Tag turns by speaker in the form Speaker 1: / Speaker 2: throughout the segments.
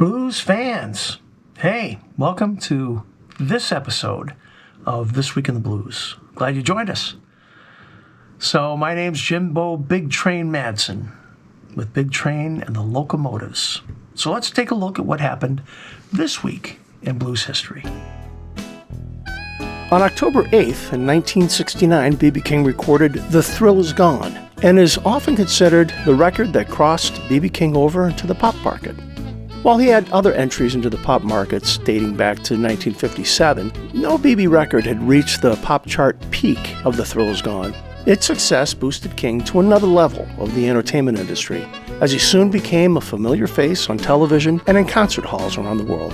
Speaker 1: Blues fans, hey, welcome to this episode of This Week in the Blues. Glad you joined us. So my name's Jimbo Big Train Madsen with Big Train and the Locomotives. So let's take a look at what happened this week in blues history. On October 8th, in 1969, B.B. King recorded The Thrill Is Gone, and is often considered the record that crossed B.B. King over into the pop market. While he had other entries into the pop markets dating back to 1957, no B.B. record had reached the pop chart peak of The Thrill Is Gone. Its success boosted King to another level of the entertainment industry, as he soon became a familiar face on television and in concert halls around the world.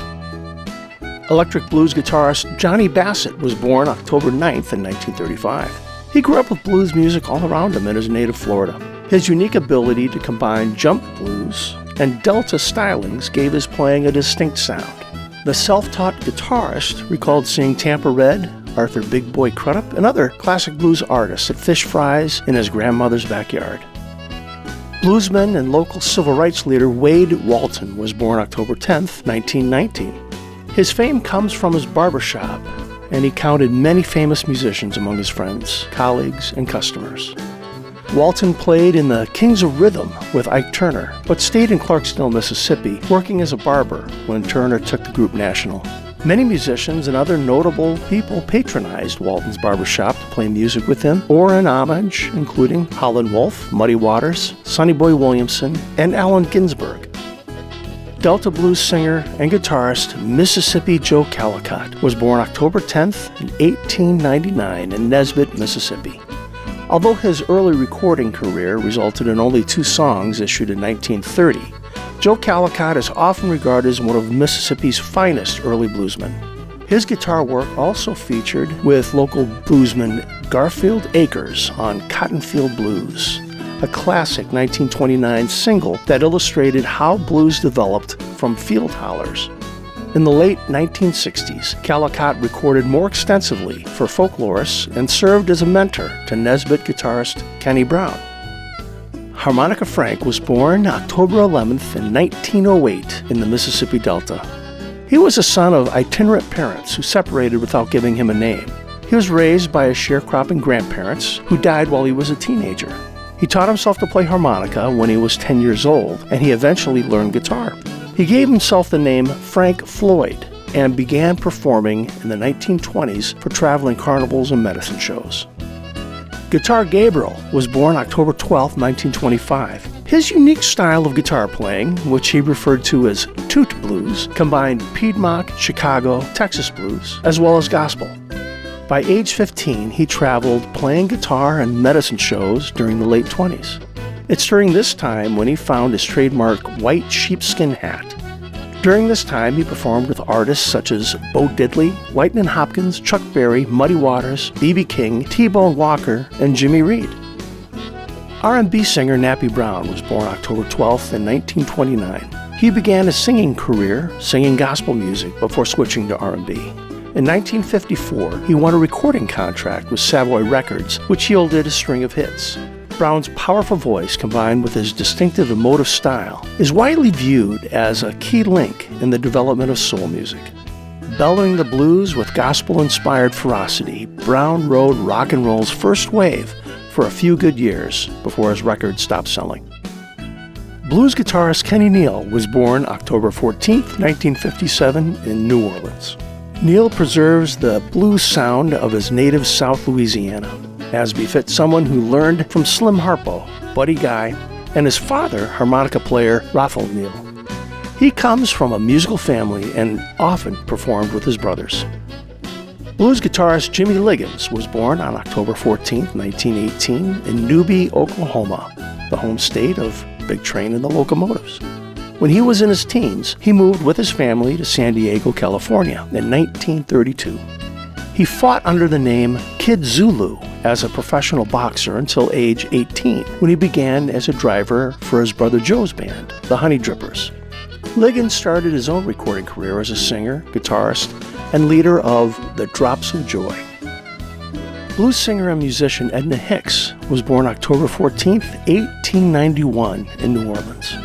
Speaker 1: Electric blues guitarist Johnny Bassett was born October 9th in 1935. He grew up with blues music all around him in his native Florida. His unique ability to combine jump blues and delta stylings gave his playing a distinct sound. The self-taught guitarist recalled seeing Tampa Red, Arthur Big Boy Crudup, and other classic blues artists at fish fries in his grandmother's backyard. Bluesman and local civil rights leader Wade Walton was born October 10th, 1919. His fame comes from his barbershop, and he counted many famous musicians among his friends, colleagues, and customers. Walton played in the Kings of Rhythm with Ike Turner, but stayed in Clarksdale, Mississippi, working as a barber when Turner took the group national. Many musicians and other notable people patronized Walton's barbershop to play music with him or in homage, including Howlin' Wolf, Muddy Waters, Sonny Boy Williamson, and Allen Ginsberg. Delta blues singer and guitarist Mississippi Joe Callicott was born October 10th, 1899 in Nesbit, Mississippi. Although his early recording career resulted in only 2 songs issued in 1930, Joe Callicott is often regarded as one of Mississippi's finest early bluesmen. His guitar work also featured with local bluesman Garfield Akers on Cottonfield Blues, a classic 1929 single that illustrated how blues developed from field hollers. In the late 1960s, Calicot recorded more extensively for folklorists and served as a mentor to Nesbit guitarist Kenny Brown. Harmonica Frank was born October 11th in 1908 in the Mississippi Delta. He was a son of itinerant parents who separated without giving him a name. He was raised by his sharecropping grandparents who died while he was a teenager. He taught himself to play harmonica when he was 10 years old, and he eventually learned guitar. He gave himself the name Frank Floyd and began performing in the 1920s for traveling carnivals and medicine shows. Guitar Gabriel was born October 12, 1925. His unique style of guitar playing, which he referred to as toot blues, combined Piedmont, Chicago, Texas blues, as well as gospel. By age 15, he traveled playing guitar and medicine shows during the late 20s. It's during this time when he found his trademark white sheepskin hat. During this time, he performed with artists such as Bo Diddley, Whitman Hopkins, Chuck Berry, Muddy Waters, B.B. King, T-Bone Walker, and Jimmy Reed. R&B singer Nappy Brown was born October 12th in 1929. He began his singing career singing gospel music before switching to R&B. In 1954, he won a recording contract with Savoy Records, which yielded a string of hits. Brown's powerful voice, combined with his distinctive emotive style, is widely viewed as a key link in the development of soul music. Bellowing the blues with gospel-inspired ferocity, Brown rode rock and roll's first wave for a few good years before his record stopped selling. Blues guitarist Kenny Neal was born October 14, 1957 in New Orleans. Neal preserves the blues sound of his native South Louisiana, as befits someone who learned from Slim Harpo, Buddy Guy, and his father, harmonica player Raphael Neal. He comes from a musical family and often performed with his brothers. Blues guitarist Jimmy Liggins was born on October 14, 1918 in Newby, Oklahoma, the home state of Big Train and the Locomotives. When he was in his teens, he moved with his family to San Diego, California in 1932. He fought under the name Kid Zulu as a professional boxer until age 18, when he began as a driver for his brother Joe's band, the Honey Drippers. Liggins started his own recording career as a singer, guitarist, and leader of the Drops of Joy. Blues singer and musician Edna Hicks was born October 14, 1891 in New Orleans.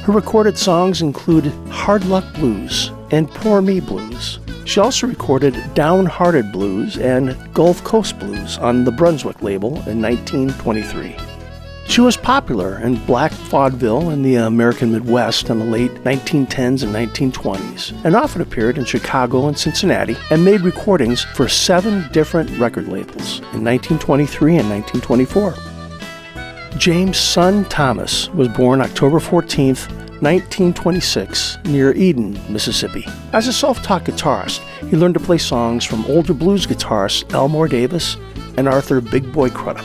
Speaker 1: Her recorded songs include Hard Luck Blues and Poor Me Blues. She also recorded Downhearted Blues and Gulf Coast Blues on the Brunswick label in 1923. She was popular in black vaudeville in the American Midwest in the late 1910s and 1920s, and often appeared in Chicago and Cincinnati, and made recordings for 7 different record labels in 1923 and 1924. James' son Thomas was born October 14th, 1926, near Eden, Mississippi. As a self-taught guitarist, he learned to play songs from older blues guitarists Elmore Davis and Arthur Big Boy Crudup.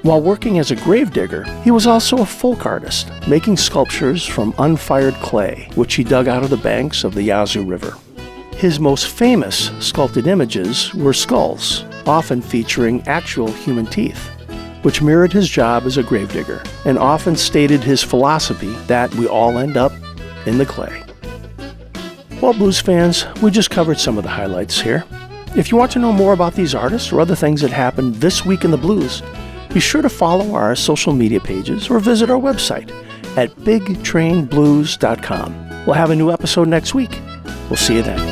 Speaker 1: While working as a gravedigger, he was also a folk artist, making sculptures from unfired clay, which he dug out of the banks of the Yazoo River. His most famous sculpted images were skulls, often featuring actual human teeth, which mirrored his job as a gravedigger, and often stated his philosophy that we all end up in the clay. Well, blues fans, we just covered some of the highlights here. If you want to know more about these artists or other things that happened this week in the blues, be sure to follow our social media pages or visit our website at bigtrainblues.com. We'll have a new episode next week. We'll see you then.